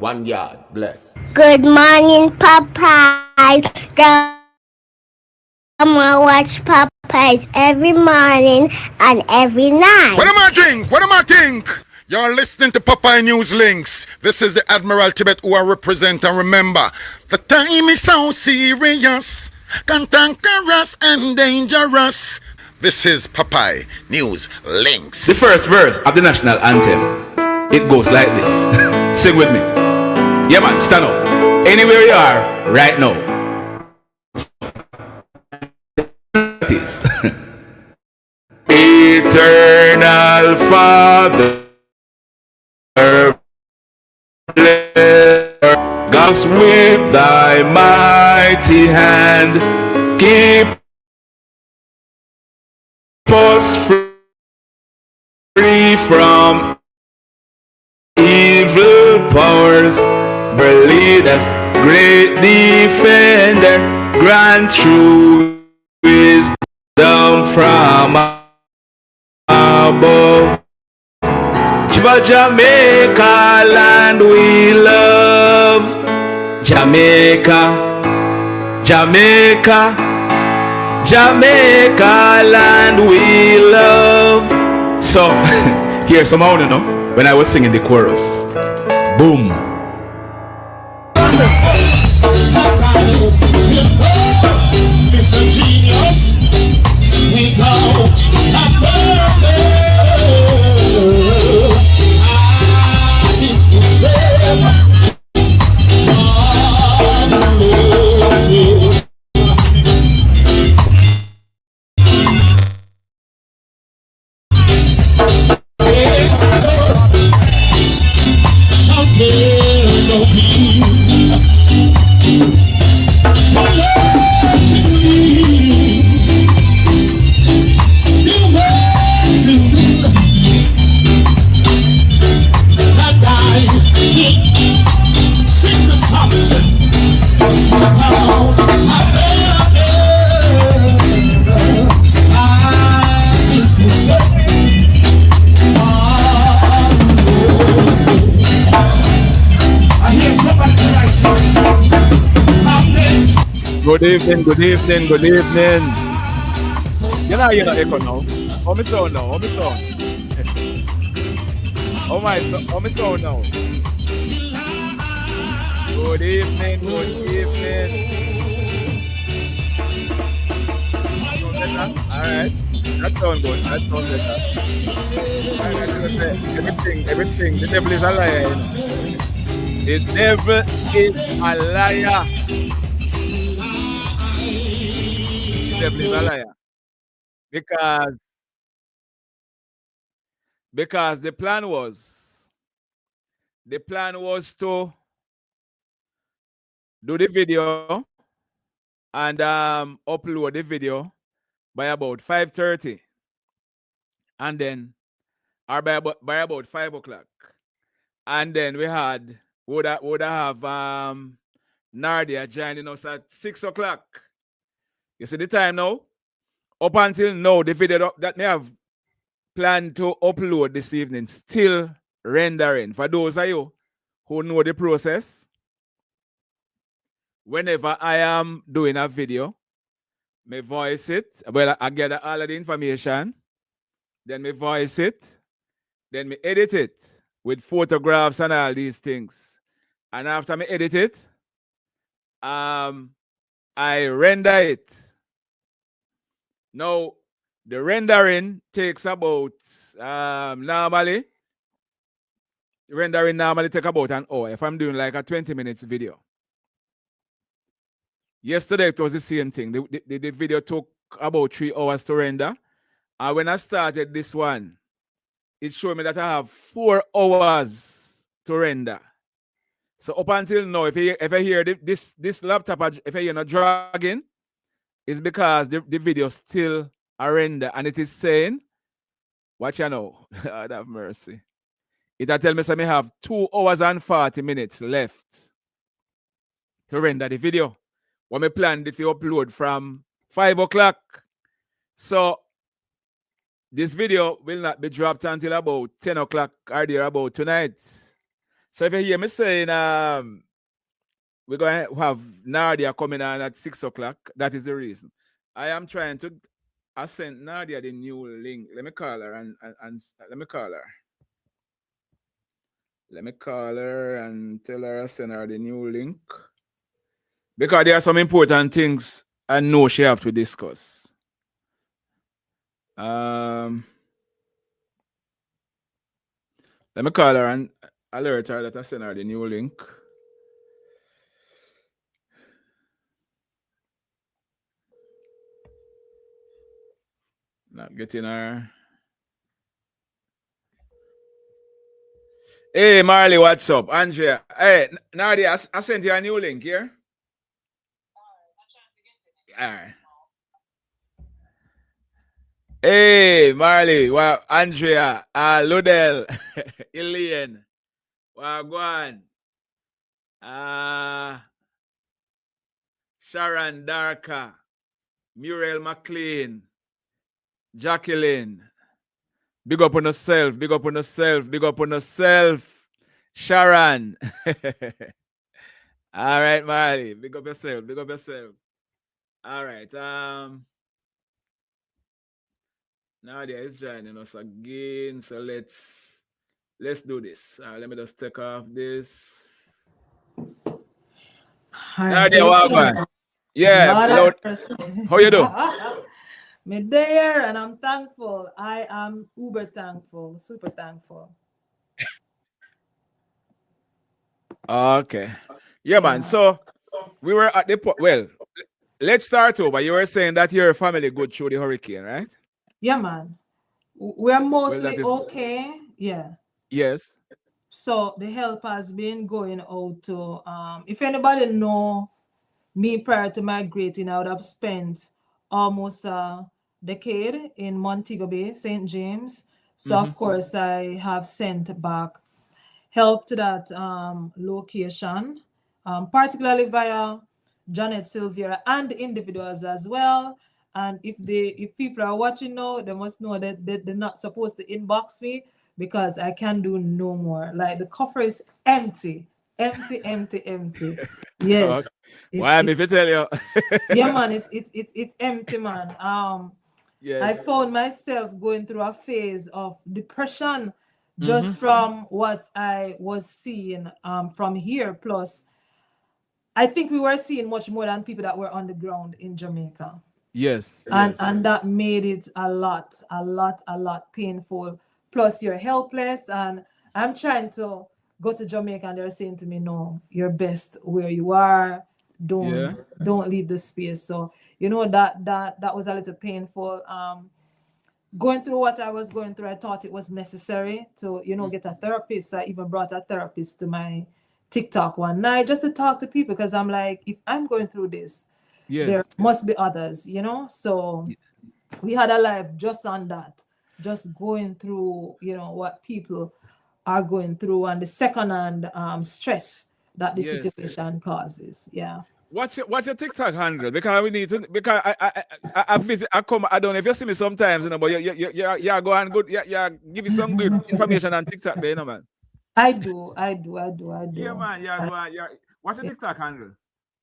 1 yard. Bless. Good morning, Popeyes. Grandma watch Popeyes every morning and every night. What am I think? What am I think? You're listening to Popeye News Links. This is the Admiral Tibet who I represent. And remember, the time is so serious, cantankerous and dangerous. This is Popeye News Links. The first verse of the national anthem, it goes like this. Sing with me. Yeah, man, stand up. Anywhere you are right now. It is. Eternal Father, bless with thy mighty hand, keep us free from evil powers, lead us, great defender, grant true wisdom from above. Jamaica land we love, Jamaica, Jamaica, Jamaica land we love. So, here's some more, you know, when I was singing the chorus. Boom. It's a genius without a purpose. Good evening, good evening, good evening. You're not echo now. Oh, my sound now, oh, my sound. Oh, my sound now. Good evening, good evening. Alright, that sounds good, that sounds better. Everything, the devil is a liar, you know. The devil is a liar. Devil is a liar. Because the plan was to do the video and upload the video by about 5:30, and then or by about 5 o'clock, and then we would have Nardia joining us at 6 o'clock. You see the time now? Up until now, the video that we have planned to upload this evening still rendering. For those of you who know the process, whenever I am doing a video, me voice it. Well, I gather all of the information, then me voice it, then me edit it with photographs and all these things. And after me edit it, I render it. Now, the rendering takes about normally take about an hour if I'm doing like a 20 minutes video. Yesterday it was the same thing. The video took about 3 hours to render. And when I started this one, it showed me that I have 4 hours to render. So up until now, if I hear this laptop, if I hear no dragging, it's because the video still a render, and it is saying, watch you know, God have mercy. It tell me I have 2 hours and 40 minutes left to render the video. What I planned if you upload from 5 o'clock. So this video will not be dropped until about 10 o'clock or there about tonight. So if you hear me saying we're going to have Nardia coming on at 6 o'clock, that is the reason. I am trying to. I sent Nardia the new link. Let me call her and let me call her. Let me call her and tell her I send her the new link. Because there are some important things I know she have to discuss. Let me call her and alert her that I send her the new link. Not getting her. Hey, Marley, what's up? Andrea. Hey, Nardia, I sent you a new link here. All right. Hey, Marley, well, Andrea, Ludel, Ilian, Wagwan, Sharon Darka, Muriel McLean, Jacqueline. Big up on yourself, big up on yourself, big up on yourself. Sharon. All right, Marley. Big up yourself, big up yourself. All right. Nadia is joining us again. So let's do this. Let me just take off this. Nadia, welcome. Yeah, Lord. How you doing? Me there, and I'm thankful. I am uber thankful, super thankful. Okay. Yeah, man. So we were at the point. Well, let's start over. You were saying that your family go through the hurricane, right? Yeah, man. We're mostly okay. Yeah. Yes. So the help has been going out to if anybody know me prior to migrating, I would have spent almost a decade in Montego Bay, St. James. So of course I have sent back help to that location, particularly via Janet Sylvia and individuals as well. And if people are watching now, they must know that they're not supposed to inbox me because I can do no more. Like the coffer is empty. Yes. Why am I tell you? Yeah, man, it's empty, man. Yes. I found myself going through a phase of depression just from what I was seeing from here. Plus, I think we were seeing much more than people that were on the ground in Jamaica. Yes. And that made it a lot painful. Plus, you're helpless, and I'm trying to go to Jamaica, and they're saying to me, "No, you're best where you are. Don't leave the space." So that was a little painful. Going through what I was going through, I thought it was necessary to get a therapist. So I even brought a therapist to my TikTok one night just to talk to people, because I'm like, if I'm going through this, there must be others, So we had a live just on that, just going through what people are going through and the second-hand stress that the situation causes. Yeah. What's your TikTok handle? Because we need to, because I visit, I come, I don't know if you see me sometimes, but you go and good, give you some good information on TikTok there, man. I do. Yeah, man, what's your TikTok handle?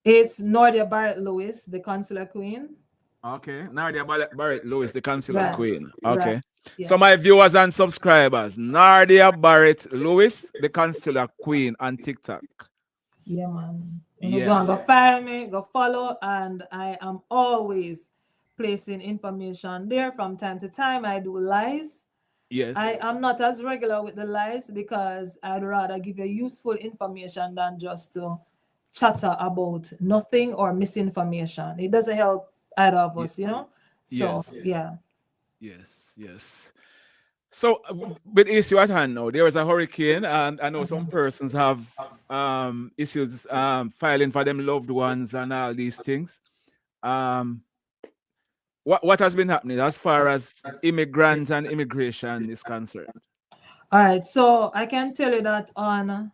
It's Nordia Barrett Lewis, the Consular Queen. Okay, Nardia Barrett Lewis, the Consular Queen. Okay. Right. Yeah. So my viewers and subscribers, Nardia Barrett Lewis, the Consular Queen on TikTok. Yeah, man. Go find me, go follow, and I am always placing information there from time to time. I do lives. Yes. I am not as regular with the lives because I'd rather give you useful information than just to chatter about nothing or misinformation. It doesn't help either of us, So Yes. So with issue at hand now, there is a hurricane, and I know some persons have issues filing for them loved ones and all these things. What has been happening as far as immigrants and immigration is concerned? All right, so I can tell you that on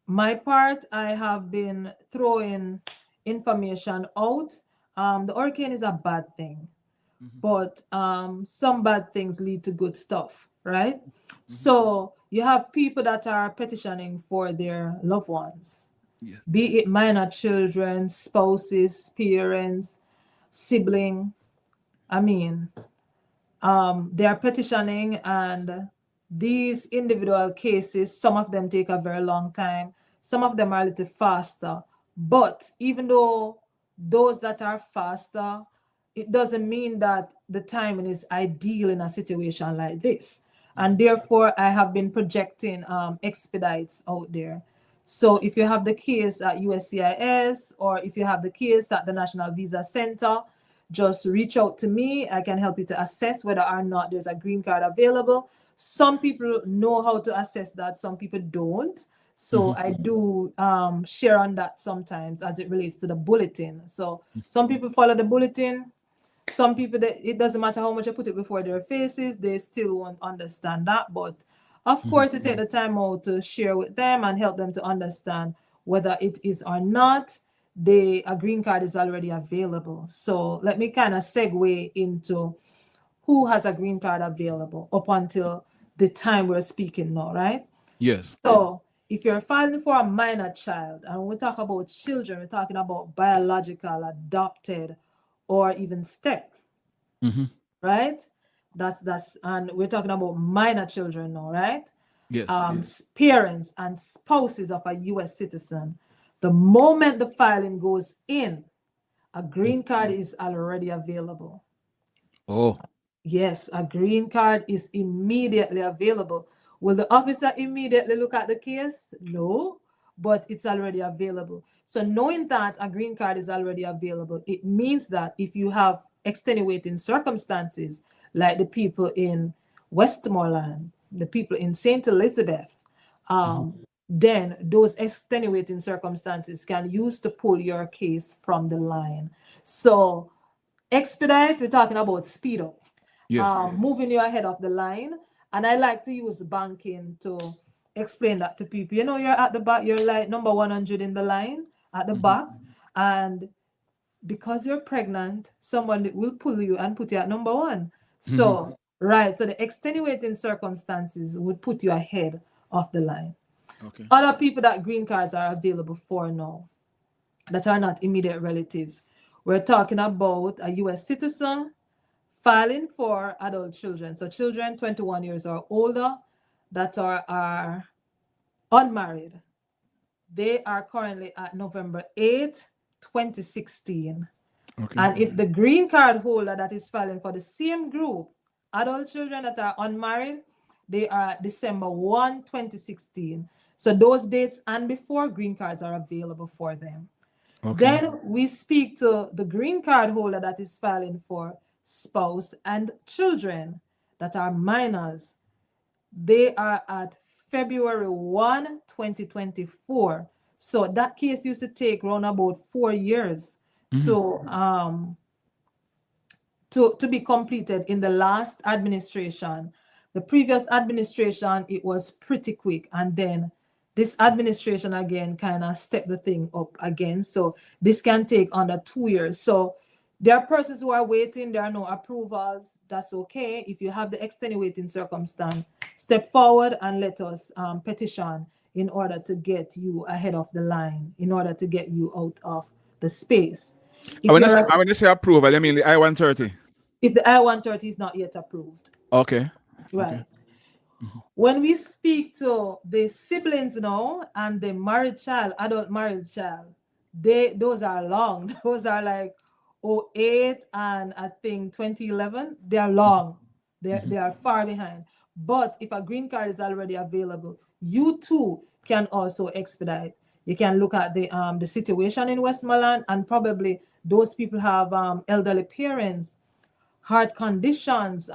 my part, I have been throwing information out. The hurricane is a bad thing, but some bad things lead to good stuff. right? So you have people that are petitioning for their loved ones, Yes. be it minor children, spouses, parents, sibling. I mean, they are petitioning, and these individual cases, some of them take a very long time, some of them are a little faster. But even though those that are faster, it doesn't mean that the timing is ideal in a situation like this. And therefore, I have been projecting expedites out there. So if you have the case at USCIS, or if you have the case at the National Visa Center, just reach out to me. I can help you to assess whether or not there's a green card available. Some people know how to assess that, some people don't. So I do share on that sometimes as it relates to the bulletin. So some people follow the bulletin. Some people, it doesn't matter how much I put it before their faces, they still won't understand that. But of course, you take the time out to share with them and help them to understand whether it is or not. A green card is already available. So let me kind of segue into who has a green card available up until the time we're speaking now, right? Yes. So if you're filing for a minor child, and when we talk about children, we're talking about biological, adopted, or even step, right? That's and we're talking about minor children now, right? Yes. Parents and spouses of a U.S. citizen. The moment the filing goes in, a green card is already available. Oh. Yes, a green card is immediately available. Will the officer immediately look at the case? No, but it's already available. So knowing that a green card is already available, it means that if you have extenuating circumstances, like the people in Westmoreland, the people in St. Elizabeth, then those extenuating circumstances can use to pull your case from the line. So expedite, we're talking about speed up. Yes. Moving you ahead of the line. And I like to use banking to explain that to people. You know, you're at the back, you're like number 100 in the line at the back. And because you're pregnant, someone will pull you and put you at number 1. So, right. So the extenuating circumstances would put you ahead of the line. Okay. Other people that green cards are available for now that are not immediate relatives. We're talking about a U.S. citizen filing for adult children. So children 21 years or older that are unmarried. They are currently at November 8th, 2016. Okay. And if the green card holder that is filing for the same group, adult children that are unmarried, they are December 1, 2016. So those dates and before, green cards are available for them. Okay. Then we speak to the green card holder that is filing for spouse and children that are minors. They are at February 1, 2024. So that case used to take around about 4 years to be completed in the last administration. The previous administration, it was pretty quick. And then this administration again kind of stepped the thing up again. So this can take under 2 years. So there are persons who are waiting. There are no approvals. That's okay. If you have the extenuating circumstance, step forward and let us petition in order to get you ahead of the line, in order to get you out of the space. When you say approval, I mean the I-130. If the I-130 is not yet approved. Okay. Right. Okay. When we speak to the siblings now and the married child, adult married child, those are long. Those are like 08 and I think 2011. They're long. They are far behind. But if a green card is already available, you too can also expedite. You can look at the situation in Westmoreland, and probably those people have elderly parents, heart conditions,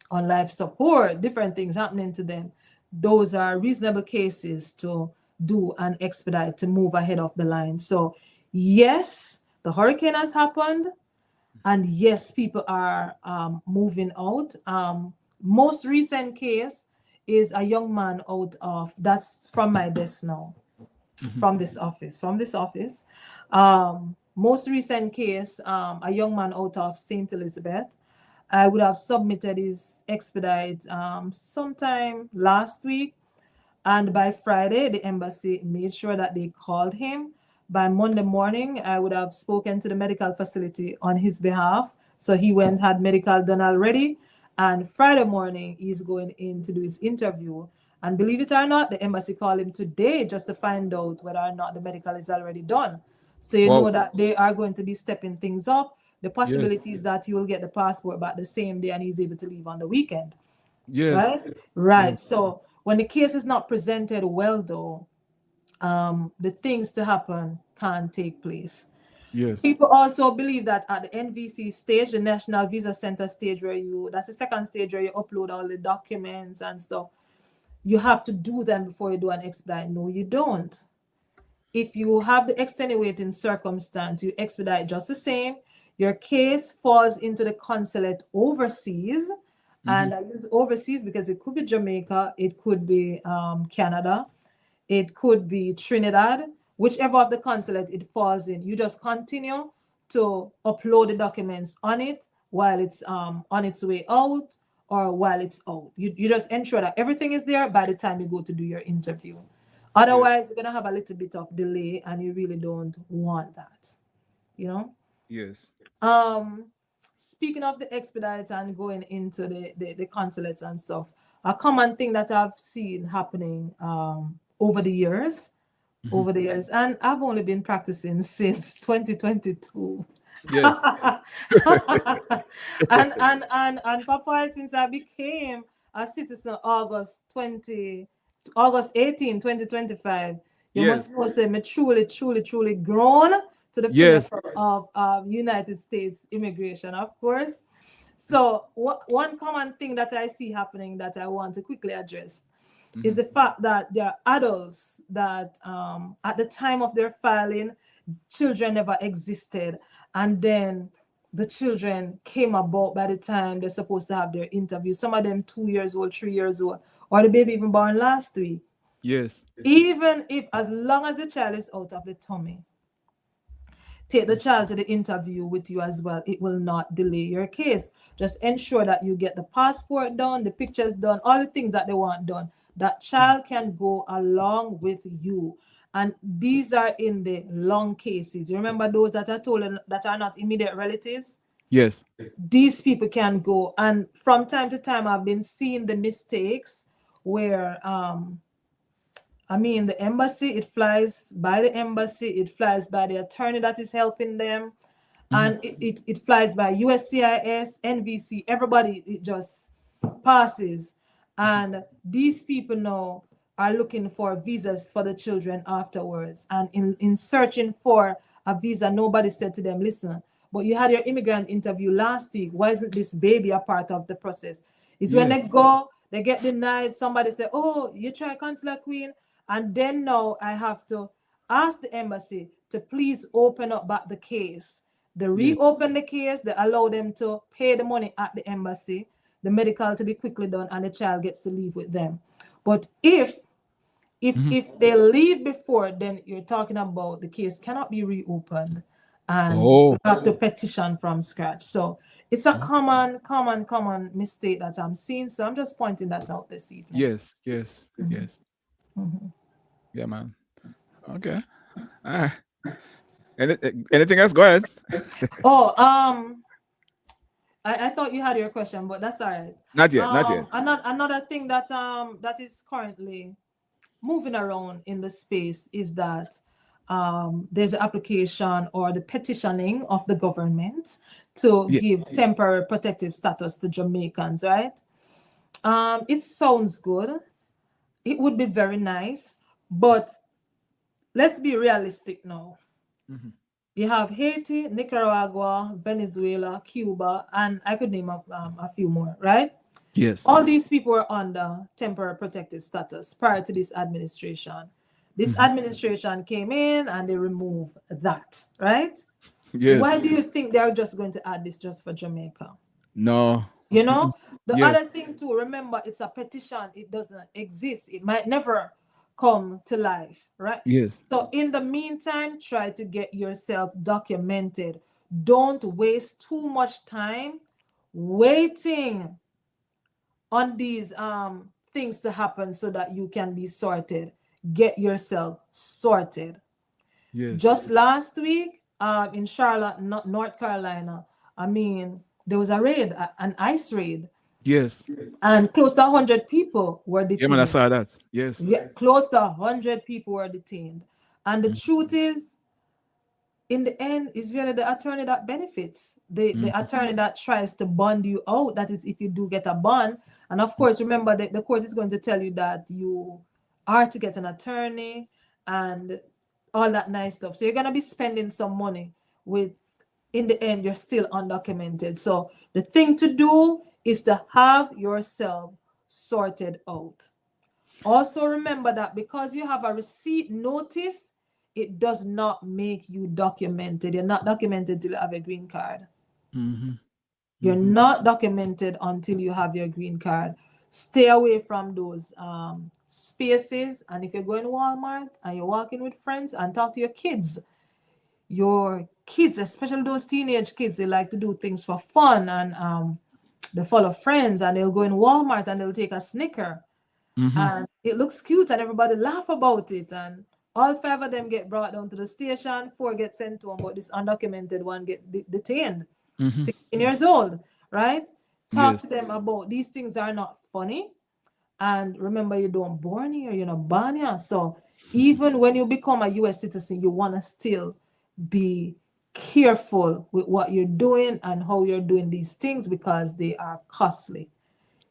on life support, different things happening to them. Those are reasonable cases to do an expedite to move ahead of the line. So yes, the hurricane has happened, and yes, people are moving out. Most recent case is a young man out of, that's from my desk now, from this office. Most recent case, a young man out of St. Elizabeth. I would have submitted his expedite sometime last week. And by Friday, the embassy made sure that they called him. By Monday morning, I would have spoken to the medical facility on his behalf. So he went, had medical done already. And Friday morning, he's going in to do his interview. And believe it or not, the embassy called him today just to find out whether or not the medical is already done. So you know that they are going to be stepping things up. The possibility is that he will get the passport back the same day and he's able to leave on the weekend. Yes. Right. So when the case is not presented well, though, the things to happen can't take place. Yes. People also believe that at the NVC stage, the National Visa Center stage, that's the second stage where you upload all the documents and stuff, you have to do them before you do an expedite. No, you don't. If you have the extenuating circumstance, you expedite just the same. Your case falls into the consulate overseas. And I use overseas because it could be Jamaica, it could be Canada, it could be Trinidad, whichever of the consulate it falls in. You just continue to upload the documents on it while it's on its way out or while it's out. You just ensure that everything is there by the time you go to do your interview. Otherwise, you're going to have a little bit of delay and you really don't want that, you know? Yes. Speaking of the expedite and going into the consulates and stuff, a common thing that I've seen happening over the years, and I've only been practicing since 2022. Yes. and Papa, since I became a citizen August 18, 2025, you must know say me truly grown to the pinnacle of United States immigration, of course. So one common thing that I see happening that I want to quickly address is the fact that there are adults that at the time of their filing, children never existed. And then the children came about by the time they're supposed to have their interview. Some of them 2 years old, 3 years old, or the baby even born last week. Yes. Even if, as long as the child is out of the tummy, take the child to the interview with you as well. It will not delay your case. Just ensure that you get the passport done, the pictures done, all the things that they want done. That child can go along with you. And these are in the long cases. You remember those that are told that are not immediate relatives? Yes. These people can go. And from time to time, I've been seeing the mistakes where the embassy, it flies by the embassy, it flies by the attorney that is helping them, and it flies by USCIS, NVC, everybody, it just passes. And these people now are looking for visas for the children afterwards. And in searching for a visa, nobody said to them, listen, but you had your immigrant interview last week. Why isn't this baby a part of the process? It's when they go, they get denied. Somebody say, oh, you try Consular Queen. And then now I have to ask the embassy to please open up back the case. They reopen the case, they allow them to pay the money at the embassy, the medical to be quickly done, and the child gets to leave with them. But if they leave before, then you're talking about the case cannot be reopened and you have to petition from scratch. So it's a common mistake that I'm seeing. So I'm just pointing that out this evening. Yes. Yeah, man. Okay. All right. Anything else? Go ahead. I thought you had your question, but that's all right. Not yet. Another thing that that is currently moving around in the space is that there's an application or the petitioning of the government to give temporary protective status to Jamaicans, right? It sounds good. It would be very nice, but let's be realistic now. You have Haiti, Nicaragua, Venezuela, Cuba, and I could name a few more, right? Yes. All these people were under temporary protective status prior to this administration. This administration came in and they removed that, right? Yes. Why do you think they're just going to add this just for Jamaica? No. You know, the other thing too, remember, it's a petition. It doesn't exist. It might never come to life, right? Yes. So in the meantime, try to get yourself documented. Don't waste too much time waiting on these things to happen so that you can be sorted. Get yourself sorted. Yes. Just last week, in Charlotte, North Carolina, I mean, there was a raid, an ICE raid, Yes. and close to 100 people were Yeah, man, I detained. saw that. Yes. Yeah, close to 100 people were detained. And the truth is, in the end, it's really the attorney that benefits. The attorney that tries to bond you out. That is, if you do get a bond. And of course, remember that the court is going to tell you that you are to get an attorney and all that nice stuff. So you're going to be spending some money with, in the end, you're still undocumented. So the thing to do is to have yourself sorted out. Also remember that because you have a receipt notice, it does not make you documented. You're not documented till you have a green card. You're not documented until you have your green card. Stay away from those spaces. And if you're going to Walmart and you're walking with friends, and talk to your kids, especially those teenage kids, they like to do things for fun, and they follow friends, and they'll go in Walmart and they'll take a Snicker. And it looks cute and everybody laugh about it, and all 5 of them get brought down to the station, 4 get sent to them, but this undocumented one get detained. 16 years old, right? Talk to them about these things are not funny. And remember, you don't born here, you're not born here. So even when you become a US citizen, you want to still be careful with what you're doing and how you're doing these things, because they are costly.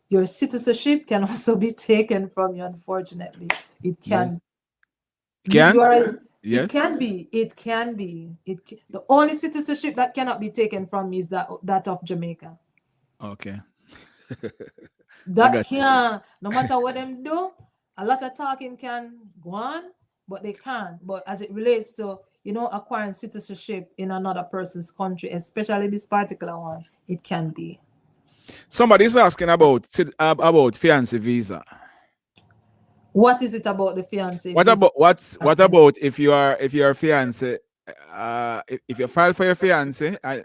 Your citizenship can also be taken from you, unfortunately. It can. It can be. The only citizenship that cannot be taken from me is that of Jamaica. Okay. That can, no matter what them do, a lot of talking can go on, but they can't. But as it relates to, acquiring citizenship in another person's country, especially this particular one, it can be. Somebody's asking about fiancé visa. What is it about the fiancé? What about if you are fiancé? If you file for your fiancé and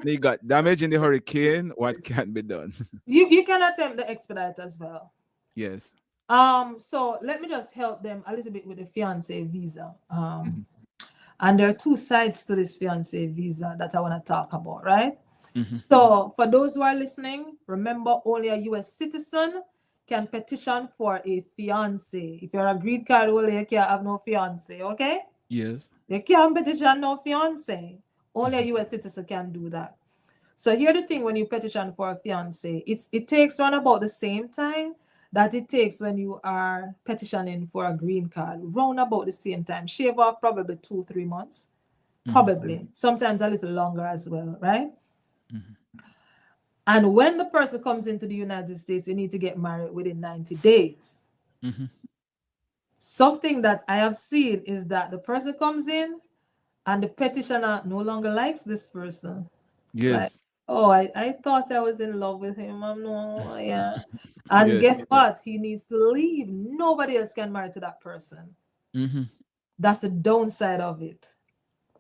you got damage in the hurricane, what can be done? You can attempt the expedite as well. Yes. So let me just help them a little bit with the fiancé visa. And there are 2 sides to this fiancé visa that I want to talk about, right? So for those who are listening, remember, only a US citizen can petition for a fiancé. If you're a green card holder, you can't have no fiancé, okay? Yes. You can't petition no fiancé. Only a US citizen can do that. So here's the thing: when you petition for a fiancé, it takes around about the same time that it takes when you are petitioning for a green card. Round about the same time. Shave off probably 2-3 months. Probably. Sometimes a little longer as well, right? And when the person comes into the United States, you need to get married within 90 days. Something that I have seen is that the person comes in and the petitioner no longer likes this person. Yes. Like, I thought I was in love with him. And guess what? He needs to leave. Nobody else can marry to that person. That's the downside of it,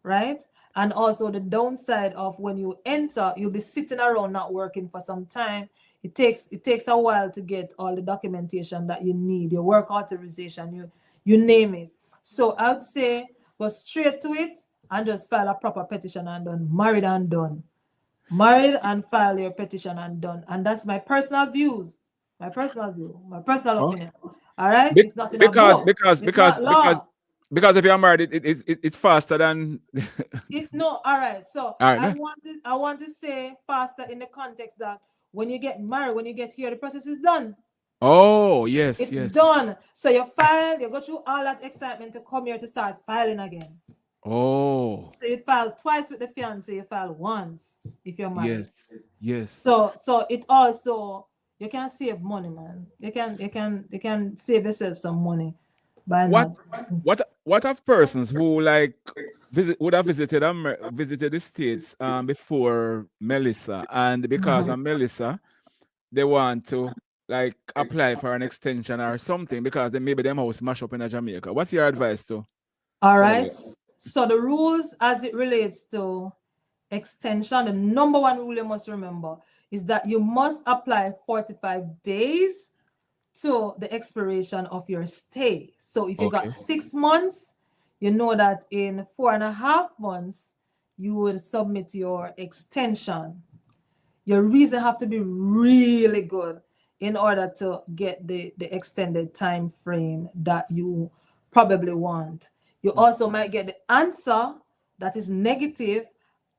right? And also the downside of when you enter, you'll be sitting around not working for some time. It takes a while to get all the documentation that you need, your work authorization, you name it. So I would say go straight to it and just file a proper petition and done. Married and done. Married and file your petition and done. And that's my personal views. My personal opinion. All right? It's not in a book. Because if you're married, it's faster than. All right. So I want to say faster in the context that when you get married, when you get here, the process is done. Oh, yes. It's done. So you file, you go through all that excitement to come here to start filing again. Oh. So you file twice with the fiancé, you file once if you're married. Yes. So it also, you can save money, man. You can save yourself some money. What of persons who would have visited the States before Melissa, and because of Melissa, they want to apply for an extension or something because maybe them house smash up in Jamaica? What's your advice to? All right. So the rules as it relates to extension, the number one rule you must remember is that you must apply 45 days to the expiration of your stay. So if you got Okay. 6 months, you know that in 4.5 months, you will submit your extension. Your reason have to be really good in order to get the extended time frame that you probably want. You also might get the answer that is negative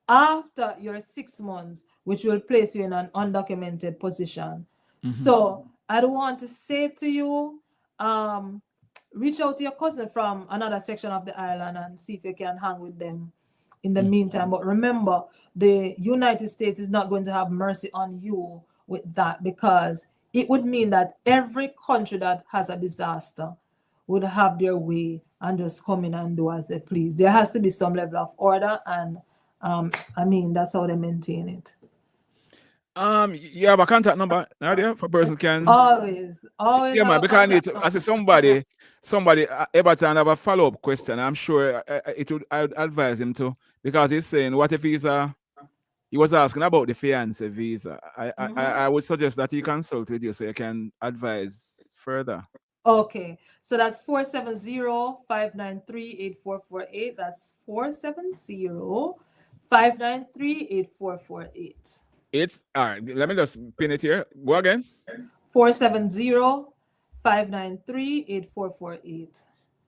after your 6 months, which will place you in an undocumented position. So I don't want to say to you, reach out to your cousin from another section of the island and see if you can hang with them in the meantime. But remember, the United States is not going to have mercy on you with that, because it would mean that every country that has a disaster would have their way and just come in and do as they please. There has to be some level of order, and I mean, that's how they maintain it. You have a contact number, Nardia, for person can. Always Yeah, man, have a because I need contact to, I say number. somebody, Everton have a follow-up question. I'm sure I would advise him to, because he's saying, what if he was asking about the fiancé visa. I would suggest that he consult with you so you can advise further. Okay, so that's 470-593-8448. That's 470-593-8448. It's all right. Let me just pin it here. Go again. 470-593-8448.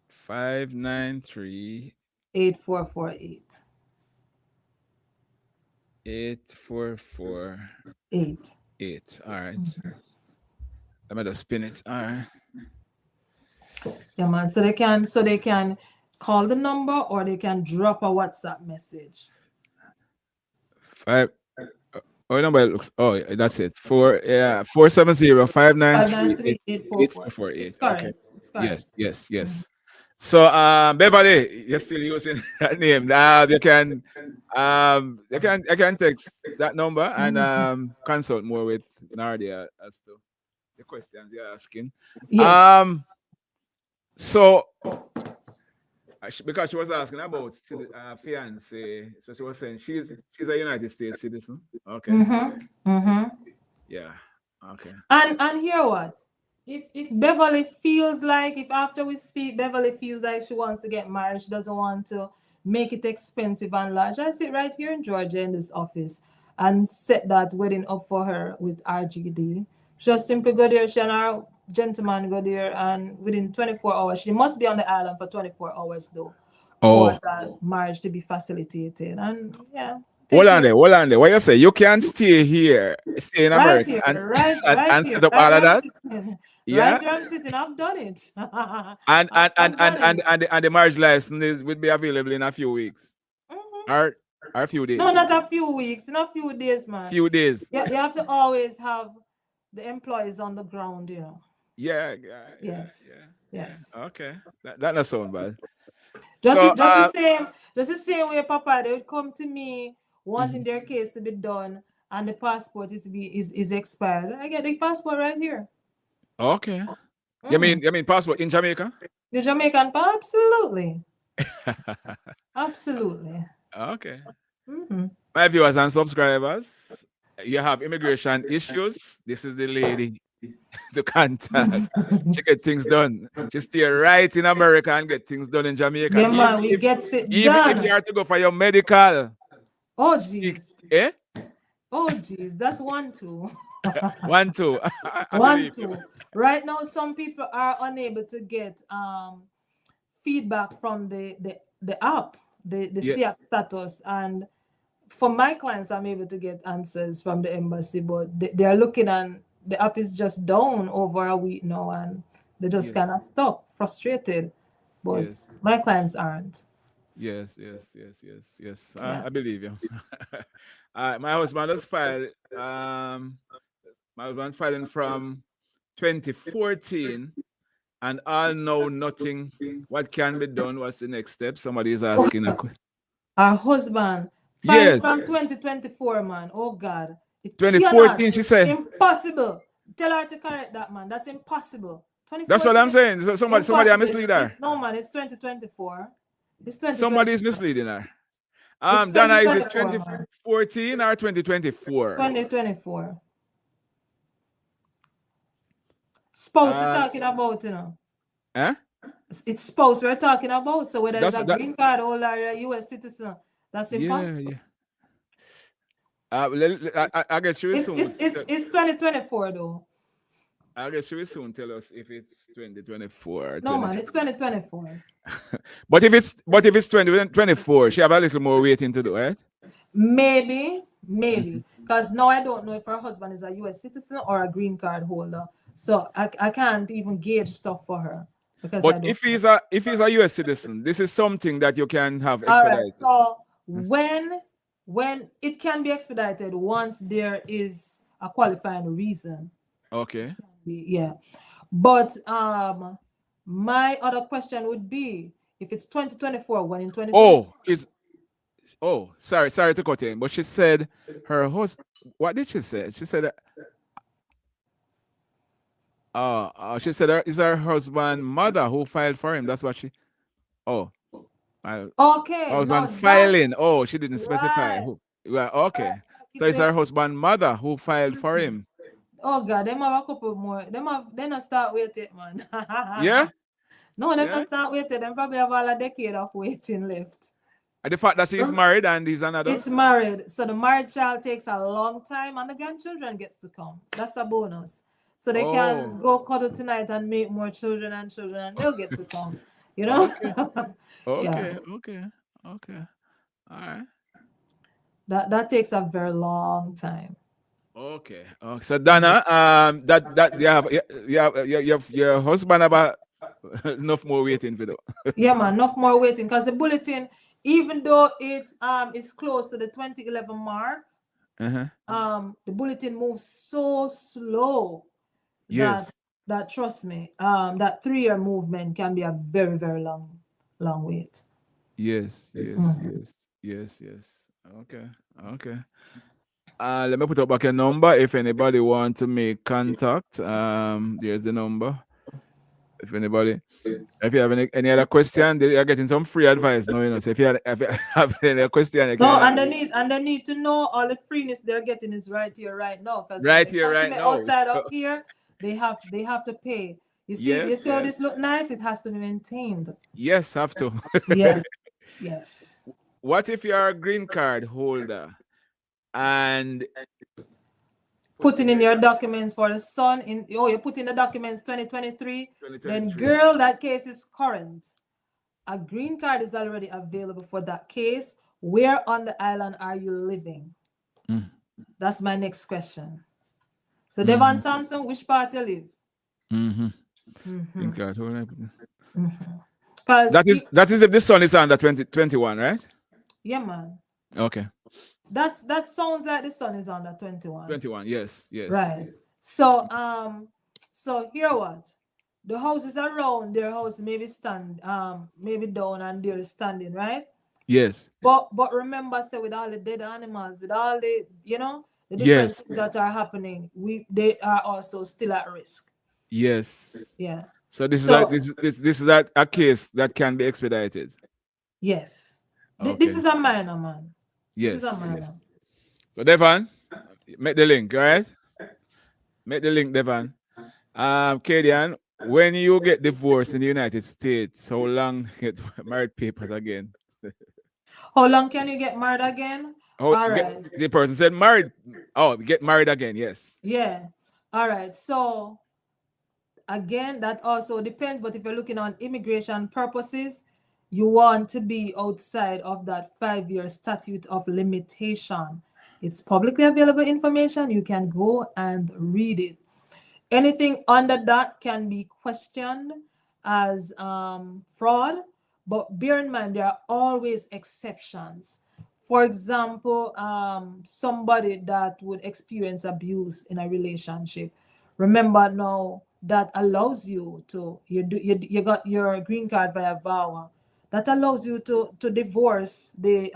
593 8448. 8448. All right. Let me just spin it. All right. Yeah, man. So they can call the number, or they can drop a WhatsApp message. Number looks. Oh, that's it. 470-593-8448. It's correct. Okay. It's correct. Yes. So, Beverly, you're still using that name. You can text that number and consult more with Nardia as to the questions you're asking. Yes. So, because she was asking about fiance, so she was saying she's a United States citizen. Okay. Yeah. Okay. And hear what? If Beverly feels like, if after we speak, Beverly feels like she wants to get married, she doesn't want to make it expensive and large, I sit right here in Georgia in this office and set that wedding up for her with RGD. Just simply go there, she and her gentleman go there, and within 24 hours, she must be on the island for 24 hours though, for that marriage to be facilitated. And yeah. Hold on there. What you say? You can't stay in America and set up all of that. Yeah. Right here I'm sitting. I've done it. and the marriage license would be available in a few weeks. Or a few days. No, not a few weeks. In a few days, man. Few days. Yeah, you have to always have the employees on the ground, you know. Yeah. Yes. Okay. That not sound bad. Just the same way, Papa, they would come to me wanting their case to be done, and the passport is expired. I get the passport right here. Okay. You mean passport in Jamaica? The Jamaican passport? Absolutely. Absolutely. Okay. My viewers and subscribers, you have immigration issues. This is the lady to contact. She get things done. She stay right in America and get things done in Jamaica. Yeah, man, we get it done. Even if you have to go for your medical. Oh, jeez. Eh? Oh, jeez. That's 1, 2. 1, 2. 1, 2. Right now, some people are unable to get feedback from the app, the SEAC status. And for my clients, I'm able to get answers from the embassy, but they are looking, and the app is just down over a week now, and they just kind of stuck, frustrated. But my clients aren't. Yes. I believe you. My husband has filed. My husband filing from 2014, and all know nothing. What can be done? What's the next step? Somebody is asking. Our husband filed from 2024, man. Oh God. 2014, she said. Impossible. Tell her to correct that, man. That's impossible. That's what I'm saying. So somebody mislead her. No, man, it's 2024. It's 2024. Somebody is misleading her. It's Donna, is it 2024, man. 2014 or 2024? 2024. Spouse we're Uh, talking about, you know. eh? It's spouse we're talking about. So whether it's That's a what that. green card holder or a US citizen, that's Yeah, impossible. yeah. I guess she will soon. It's 2024 though. I guess she will soon tell us if it's 2024 or No 20. man, it's 2024. But if it's 2024, she have a little more waiting to do, right? Maybe. Because now I don't know if her husband is a US citizen or a green card holder. So I can't even gauge stuff for her. Because I But don't if he's a US citizen, this is something that you can have All right. expedited. So when it can be expedited once there is a qualifying reason. Okay. Yeah. But my other question would be if it's 2024, when in 2024. Sorry to cut in, but she said her host. What did she say? She said, she said it's her husband mother who filed for him. That's what she. Oh, Okay, husband now filing. Oh, she didn't specify right. who. Well, okay. So it's her husband mother who filed for him. Oh God, them have a couple more. They not start waiting, man. Yeah. No, them Yeah. not start waiting. Them probably have all a decade of waiting left. And the fact that she's married and he's another. It's married, so the married child takes a long time, and the grandchildren gets to come. That's a bonus. So they can go cuddle tonight and make more children, and they'll get to come. You know? Okay. Yeah. Okay. All right. That takes a very long time. Okay. So Donna, that you have your husband about enough more waiting for that. Yeah, man, enough more waiting because the bulletin, even though it is close to the 2011 mark, the bulletin moves so slow Yes. that trust me, that 3-year movement can be a very, very long wait. Yes. Okay. Let me put up back a number if anybody want to make contact. There's the number. If you have any other question, they are getting some free advice now, you know. So if you have any question, you No, can and they need to know all the freeness they're getting is right here, right now. Because right here, right now. outside of here, they have to pay. You see how this look nice? It has to be maintained. Yes, have to. Yes. What if you are a green card holder and putting in your documents for the son you put in the documents 2023, then girl, that case is current. A green card is already available for that case. Where on the island are you living? That's my next question. So Devon Thompson, which part you live? Green card holder. Because that is if the son is under 2021, right? Yeah, man. Okay. That sounds like the son is under 21. 21, yes. Right. So here what? The houses around their house maybe maybe down and they're standing, right? Yes. But remember, say with all the dead animals, with all the the different things that are happening, they are also still at risk. Yes. Yeah. So this is a case that can be expedited. Yes. Okay. This is a minor, man. Yes. So Devon, make the link, all right? Make the link, Devon. Kadian, when you get divorced in the United States, how long get married papers again? How long can you get married again? All right. The person said married. Oh, get married again, yes. Yeah. All right. So again, that also depends, but if you're looking on immigration purposes, you want to be outside of that 5-year statute of limitation. It's publicly available information. You can go and read it. Anything under that can be questioned as fraud, but bear in mind there are always exceptions. For example, somebody that would experience abuse in a relationship. Remember now that allows you to you got your green card via VAWA. That allows you to divorce the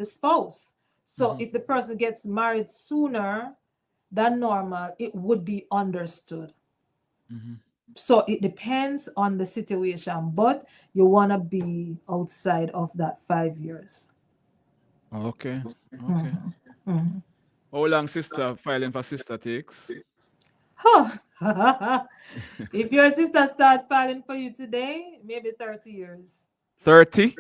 spouse. So if the person gets married sooner than normal, it would be understood. So it depends on the situation, but you want to be outside of that 5 years. Okay. Okay. Mhm, mhm. How long sister filing for sister takes? Huh. If your sister start filing for you today, maybe 30 years. 30?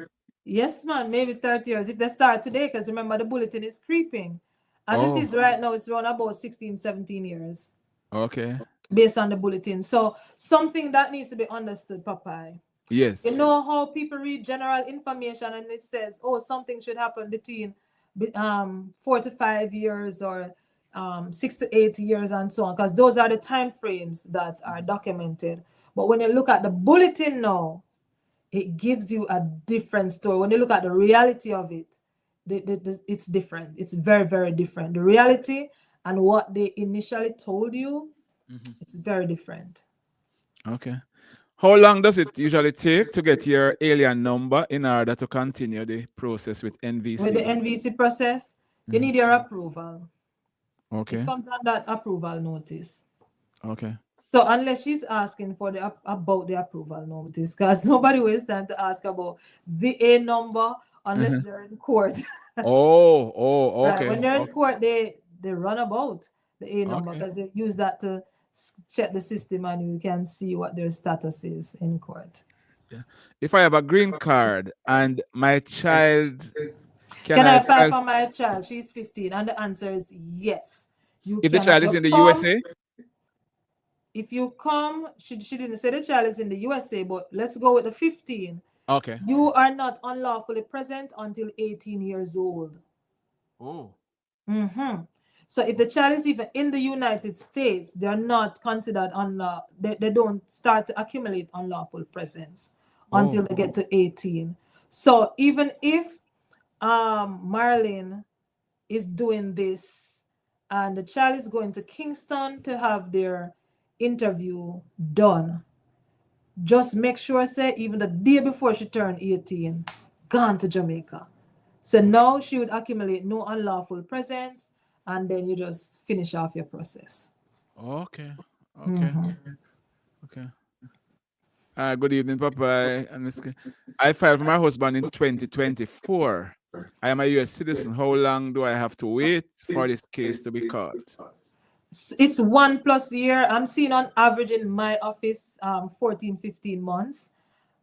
Yes, man, maybe 30 years. If they start today, because remember the bulletin is creeping. As it Oh, is right now, it's around about 16, 17 years okay. based on the bulletin. So something that needs to be understood, Popeye. Yes. You know how people read general information and it says, oh, something should happen between 4 to 5 years or 6 to 8 years and so on, because those are the time frames that are documented. But when you look at the bulletin now, it gives you a different story. When you look at the reality of it, it's different. It's very, very different. The reality and what they initially told you, it's very different. Okay. How long does it usually take to get your alien number in order to continue the process with With the NVC? NVC process, you need your approval. It Okay. comes on that approval notice. Okay. So unless she's asking for the about the approval notice, because nobody will stand to ask about the A number unless they're in court. Oh, Right. okay. When they're in Okay. court, they run about the A number Okay. because they use that to check the system and you can see what their status is in court. Yeah. If I have a green card and my child, can Can I I file file for my child? She's 15, and the answer is yes. You if the can. As child is you in the come, USA? if you come, she didn't say the child is in the USA, but let's go with the 15. Okay. You are not unlawfully present until 18 years old. Oh. Mm-hmm. So if the child is even in the United States, they are not considered they don't start to accumulate unlawful presence until Oh. they get to 18. So even if Marlene is doing this and the child is going to Kingston to have their interview done, just make sure say even the day before she turned 18, gone to Jamaica. So now she would accumulate no unlawful presence, and then you just finish off your process. Okay. Okay. Mhm. Okay. Good evening, Papa. And I filed for my husband in 2024. I am a US citizen. How long do I have to wait for this case to be called? It's 1+ year. I'm seeing on average in my office 14, 15 months.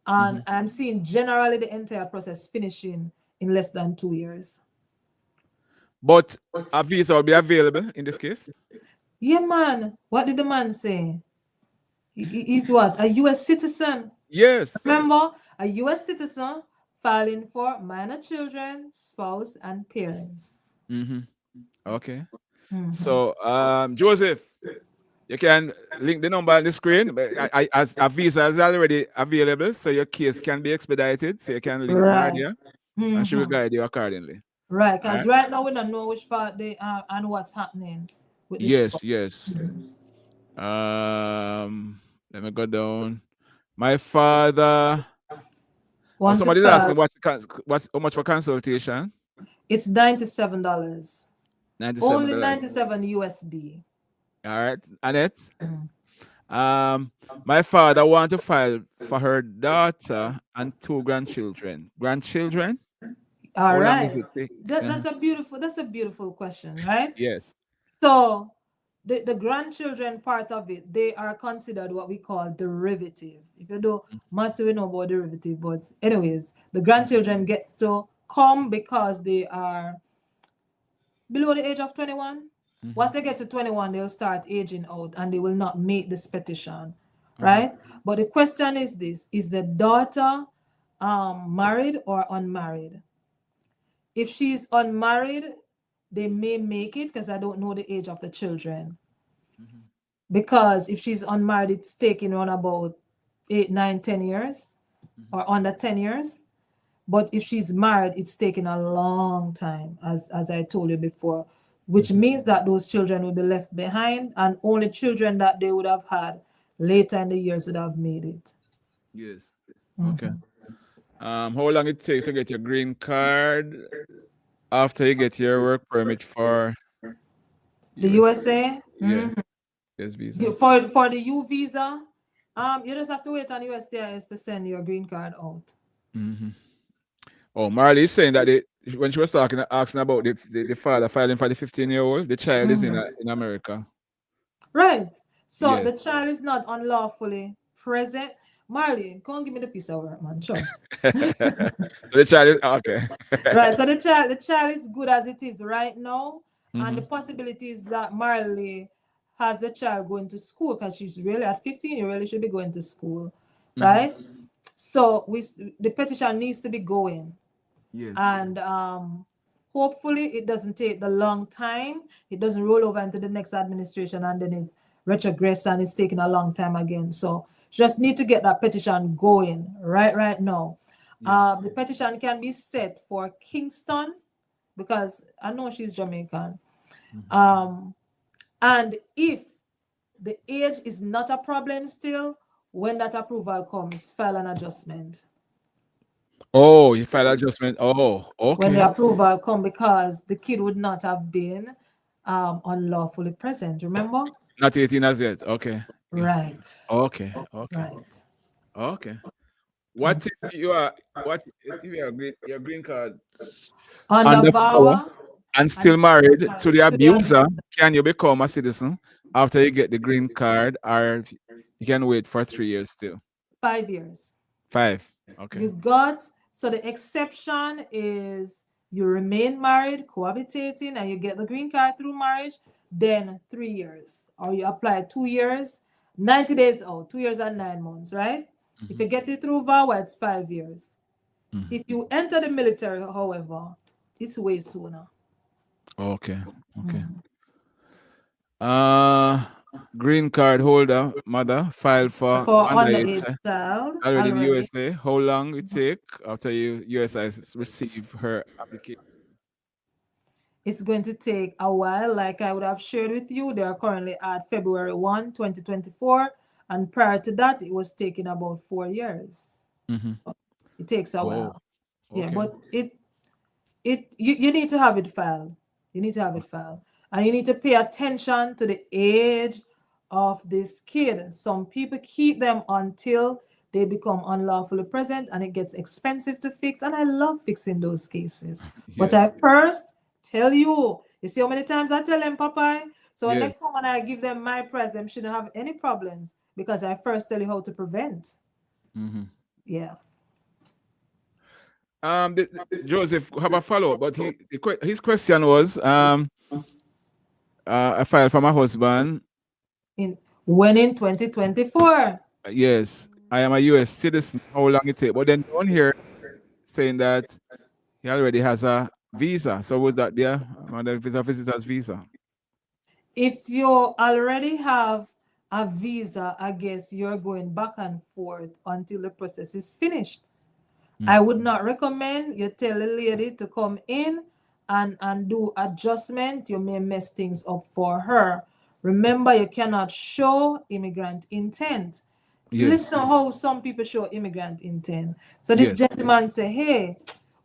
And I'm seeing generally the entire process finishing in less than 2 years. But a visa will be available in this case? Yeah, man. What did the man say? He's what? A US citizen. Yes. Remember, a US citizen filing for minor children, spouse, and parents. Okay. So, Joseph, you can link the number on the screen. But as a visa is already available, so your case can be expedited. So you can link Right. Nardia, and she will guide you accordingly. Right, All because right? right now we don't know which part they are and what's happening with this. Yes, yes. Let me go down. My father. Want to Somebody is file. asking what's how much for consultation? It's $97. $97. Only 97 USD. All right, Annette. My father want to file for her daughter and 2 grandchildren. Grandchildren? All How long right. does it take? That's a beautiful question, right? Yes. So the grandchildren part of it, they are considered what we call derivative. If you do maths, we know about derivative, but anyways, the grandchildren get to come because they are below the age of 21. Once they get to 21, they'll start aging out and they will not make this petition, right? But the question is this: is the daughter married or unmarried? If she's unmarried, they may make it because I don't know the age of the children. Because if she's unmarried, it's taking around about 8, 9, 10 years or under 10 years. But if she's married, it's taking a long time, as I told you before, which means that those children will be left behind and only children that they would have had later in the years would have made it. Yes. Okay. How long it takes to get your green card after you get your work permit for The USA? Yeah. Yes, visa. For the U visa, You just have to wait on USCIS to send your green card out. Oh, Marley is saying that when she was asking about the father filing for the 15-year-old, the child is in America. Right. So Yes. the child is not unlawfully present. Marley, come on, give me the piece of work, man. Sure. So the child is okay. Right. So the child is good as it is right now. And the possibility is that Marley has the child going to school because she's really at 15, you really should be going to school. Right? So the petition needs to be going. Yes. And hopefully it doesn't take the long time. It doesn't roll over into the next administration and then it retrogress and it's taking a long time again. So just need to get that petition going right now. Yes. The petition can be set for Kingston because I know she's Jamaican. And if the age is not a problem still, when that approval comes, file an adjustment. Oh, you file adjustment. Oh, okay. When the approval come, because the kid would not have been unlawfully present, remember? Not 18 as yet. Okay. Right. Okay. Right. Okay. What if you are your green card Under VAWA and still married to the abuser? Can you become a citizen after you get the green card, or you can wait for 3 years still? 5 years. 5. Okay. So the exception is you remain married, cohabitating, and you get the green card through marriage, then 3 years. Or you apply 2 years, 90 days out, 2 years and 9 months, right? If you get it through VAWA, it's 5 years. If you enter the military, however, it's way sooner. Okay. Green card holder, mother, filed for underage child already in the USA. How long it take after USIS receive her application? It's going to take a while. Like I would have shared with you, they are currently at February 1, 2024. And prior to that, it was taking about 4 years. So it takes a while. Okay. Yeah, but you need to have it filed. You need to have it filed. And you need to pay attention to the age of this kid. Some people keep them until they become unlawfully present and it gets expensive to fix. And I love fixing those cases. Yes. But I first tell you see how many times I tell them, Popeye? So when they come and I give them my price, them shouldn't have any problems because I first tell you how to prevent. Yeah. Joseph, have a follow-up, but his question was, I filed for my husband. In 2024? Yes, I am a U.S. citizen. How long it take? But then on here saying that he already has a visa. So was that there? A visitor's visa. If you already have a visa, I guess you're going back and forth until the process is finished. I would not recommend you tell a lady to come in and do adjustment. You may mess things up for her. Remember, you cannot show immigrant intent. Listen how some people show immigrant intent. So this gentleman say, hey,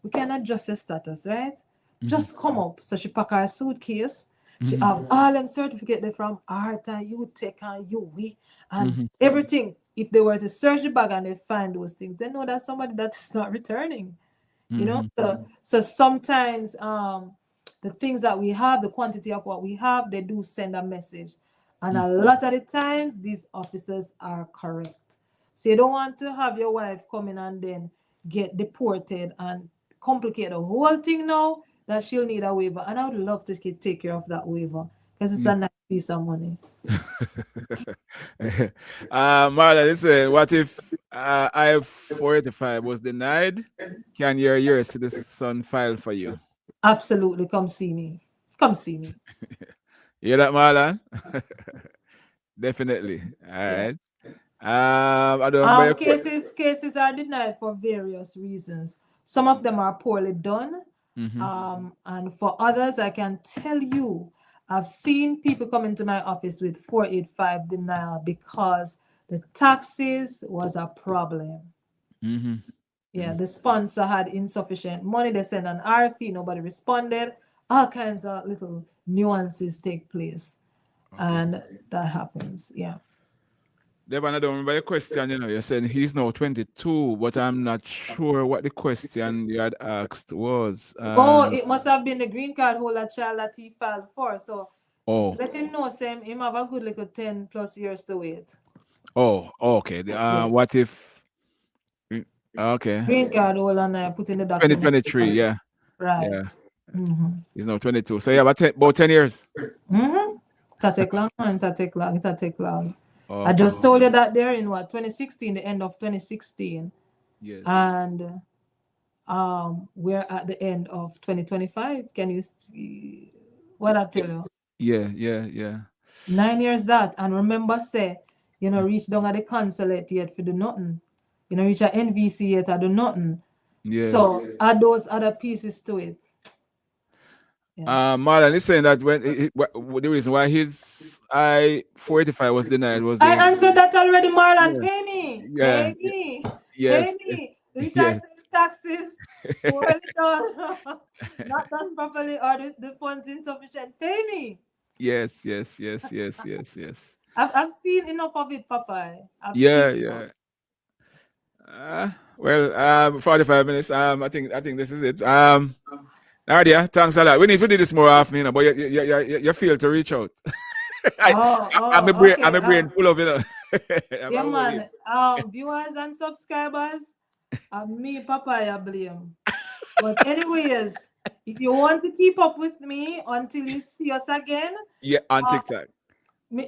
we can adjust the status, right? Just come up. So she pack her suitcase. She have all them certificates from art and you take and you we and everything. If they were to search the bag and they find those things, they know that somebody that's not returning. You know, so sometimes the things that we have, the quantity of what we have, they do send a message. And a lot of the times, these officers are correct. So you don't want to have your wife come in and then get deported and complicate the whole thing now that she'll need a waiver. And I would love to take care of that waiver because it's a nice piece of money. Marla, listen, what if I-485 was denied? Can your US citizen file for you? Absolutely. Come see me. Come see me. You hear that, Marlon? Definitely. All right. Cases are denied for various reasons. Some of them are poorly done. And for others, I can tell you, I've seen people come into my office with 485 denial because the taxes was a problem. Yeah, the sponsor had insufficient money. They sent an RFP, nobody responded. All kinds of little nuances take place. And that happens, yeah. Devon, I don't remember the question, you're saying he's now 22, but I'm not sure what the question you had asked was. It must have been the green card holder child that he filed for. So let him know, Sam, him have a good little 10 plus years to wait. Okay. Yes. What if, okay. Green card holder and I put in the document. 2023, yeah. Right. Yeah. Mm-hmm. He's now 22. So yeah, about 10 years. Mm-hmm. It'll take long, man. It'll take long. Okay. I just told you that they're in 2016, the end of 2016. Yes. And we're at the end of 2025. Can you see what I tell you? Yeah. 9 years that. And remember, say, reach down at the consulate yet for do nothing. Reach at NVC yet, I do nothing. Yeah. So add those other pieces to it. Marlon is saying that when the reason why his I-485 was denied was I answered that already, Marlon. Yeah. Pay me. Yeah. Pay me. Yes. Pay me. Yes. Taxes well done. Not done properly, or the funds insufficient. Pay me. Yes. I've seen enough of it, Papa. Yeah. Well, 45 minutes. I think this is it. Nardia, thanks a lot. We need to do this more often, but you feel to reach out. I'm a brain full of it. Yeah, man. Viewers and subscribers, me, Papa, I blame. But anyways, if you want to keep up with me until you see us again, on TikTok. Me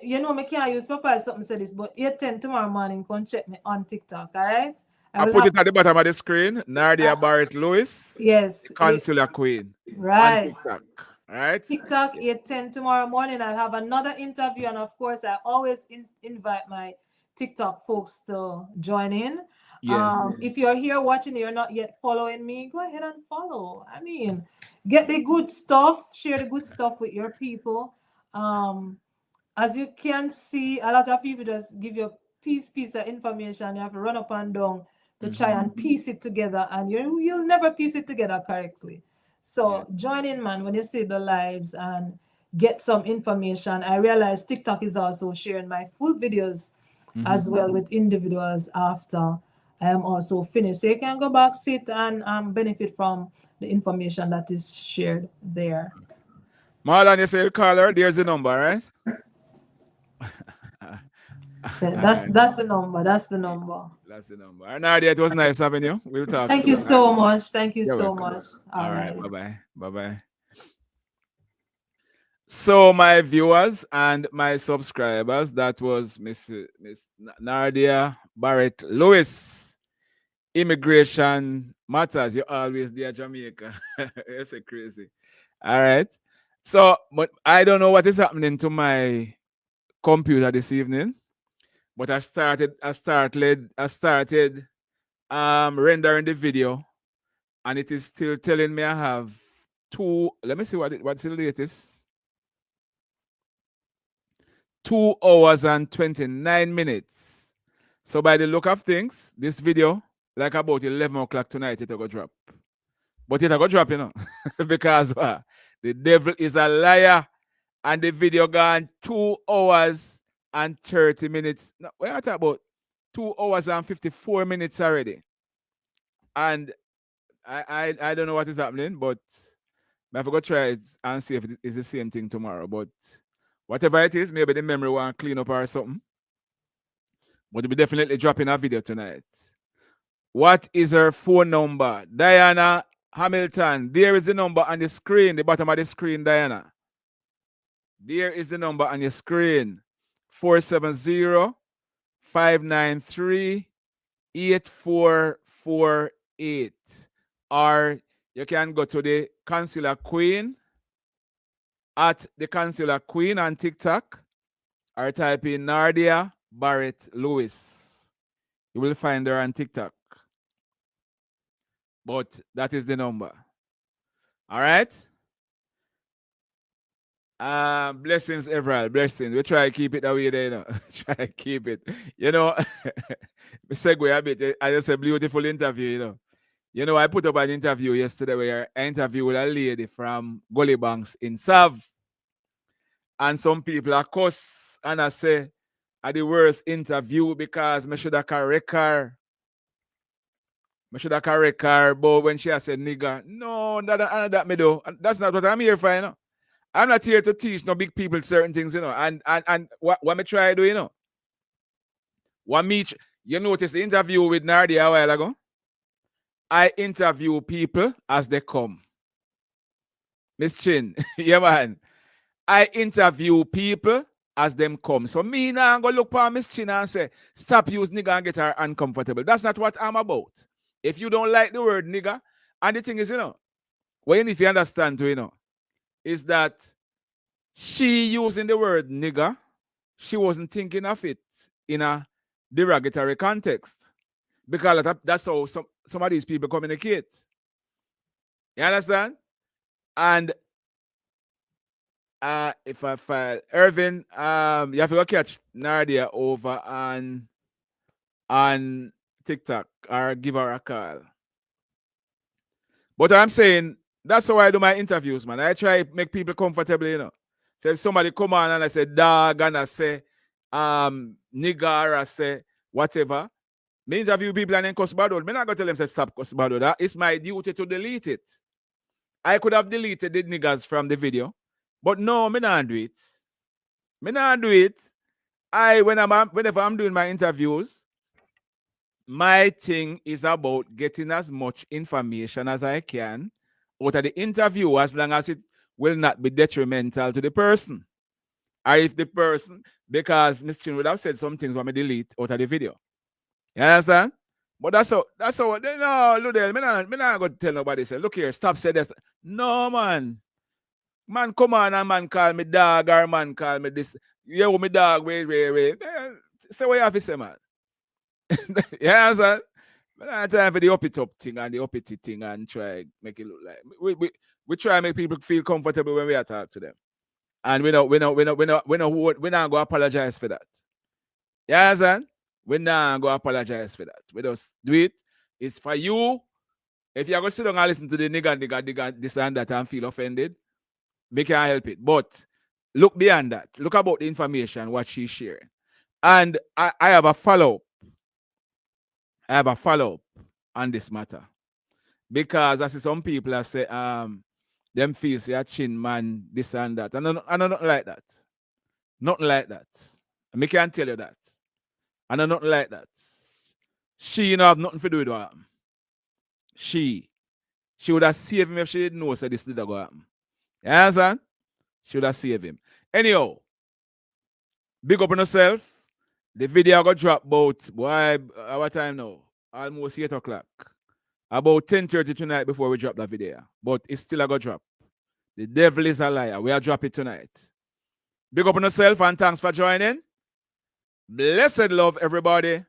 can't use Papa as something said this, but 8:10 tomorrow morning, come check me on TikTok, all right? I put it at the bottom of the screen. Nardia Barrett Lewis. Yes. Consular Queen. Right. On TikTok. All right. TikTok 8:10 tomorrow morning. I'll have another interview, and of course, I always invite my TikTok folks to join in. Yes. If you're here watching, you're not yet following me, go ahead and follow. I mean, get the good stuff, share the good stuff with your people. As you can see, a lot of people just give you a piece of information. You have to run up and down to try and piece it together, and you'll never piece it together correctly. So join in, man, when you see the lives and get some information. I realize TikTok is also sharing my full videos as well with individuals after I am also finished. So you can go back, sit, and benefit from the information that is shared there. Marlon, you say call her. There's the number, right? That's the number. That's the number. Nardia, it was nice having you. We'll talk. Thank you so much. Thank you so welcome. much. All right. Bye-bye. So my viewers and my subscribers, that was Miss Nardia Barrett Lewis. Immigration matters. You're always there, Jamaica. That's crazy. All right. So, but I don't know what is happening to my computer this evening. But I started rendering the video, and it is still telling me I have let me see what's the latest. 2 hours and 29 minutes. So by the look of things, this video, like about 11 o'clock tonight, it'll go drop. But it'll go drop, because the devil is a liar, and the video gone 2 hours and 30 minutes. No, we're talking about 2 hours and 54 minutes already. And I don't know what is happening, but I have to go try it and see if it is the same thing tomorrow. But whatever it is, maybe the memory will clean up or something. But we'll be definitely dropping a video tonight. What is her phone number? Diana Hamilton. There is the number on the screen, the bottom of the screen, Diana. There is the number on your screen. 470-593-8448. Or you can go to the Consular Queen at the Consular Queen on TikTok, or type in Nardia Barrett Lewis. You will find her on TikTok. But that is the number. All right. Blessings, Everald. Blessings. We try to keep it that way there, Try to keep it. Segue a bit. I just a beautiful interview, I put up an interview yesterday where I interviewed a lady from Gully Banks in Sav. And some people are cuss and I say, are the worst interview because I should have correct her. But when she has said nigga, no, that me do. And that's not what I'm here for, you know. I'm not here to teach no big people certain things, you know. And what me try to do, you know. You notice the interview with Nardia a while ago? I interview people as they come. Miss Chin, yeah man. I interview people as them come. So me now I'm gonna look for Miss Chin and say, stop use nigga and get her uncomfortable. That's not what I'm about. If you don't like the word nigga, and the thing is, you know, what you need to understand too, you know, is that she using the word nigga, she wasn't thinking of it in a derogatory context. Because that's how some of these people communicate. You understand? And if I file Irvin, you have to go catch Nardia over on TikTok or give her a call. But I'm saying that's how I do my interviews, man. I try to make people comfortable, you know. So if somebody come on and I say dog and I say nigger or I say whatever, me interview people and then cuss bad word. Me not gonna tell them say stop cuss bad word. It's my duty to delete it. I could have deleted the niggers from the video, but no, me not do it. Me not do it. Whenever I'm doing my interviews, my thing is about getting as much information as I can out of the interview, as long as it will not be detrimental to the person. Or if the person, because Miss Chin would have said some things when I delete out of the video. You understand? But that's how no, Ludel, me not going to tell nobody, say, look here, stop saying this. No, man. Man, come on, and man call me dog, or man call me this. Yeah, me dog, wait. Say what you have to say, man. You understand? But I have time for the uppity top thing and the uppity thing and try make it look like we try to make people feel comfortable when we are talk to them. And we not going to apologize for that. You understand? We're not going to apologize for that. We just do it. It's for you. If you're going to sit down and listen to the nigga, this and that and feel offended, we can't help it. But look beyond that. Look about the information, what she's sharing. And I have a follow-up. On this matter. Because I see some people that say, them feel say a chin man, this and that. And I know nothing like that. Nothing like that. And I can't tell you that. And I nothing like that. She have nothing to do with what happened. She would have saved him if she didn't know so this did go happen. You understand? She would have saved him. Anyhow, big up on yourself. The video got dropped about our time now. Almost 8 o'clock. About 10:30 tonight before we drop that video. But it's still a go drop. The devil is a liar. We are drop it tonight. Big up on yourself and thanks for joining. Blessed love, everybody.